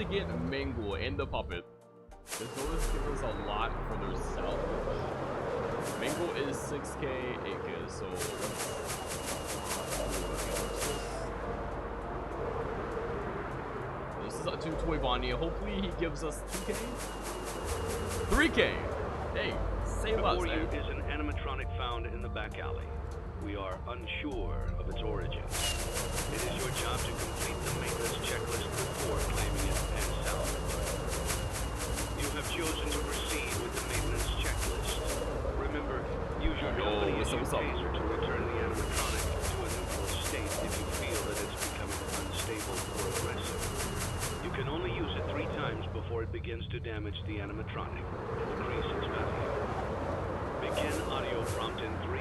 to get Mingle and the puppet. The those give us a lot for their self. Mingle is 6k, 8k, so this is up to Toy Bonnie. Hopefully he gives us 2k, 3k. Hey, save us. Before you is an animatronic found in the back alley. We are unsure of its origin. It is your job to complete the maintenance checklist before claiming it and salvage. You have chosen to proceed with the maintenance checklist. Remember, use your company as your taser to return the animatronic to a neutral state if you feel that it's becoming unstable or aggressive. You can only use it 3 times before it begins to damage the animatronic and decrease its value. Begin audio prompt in 3,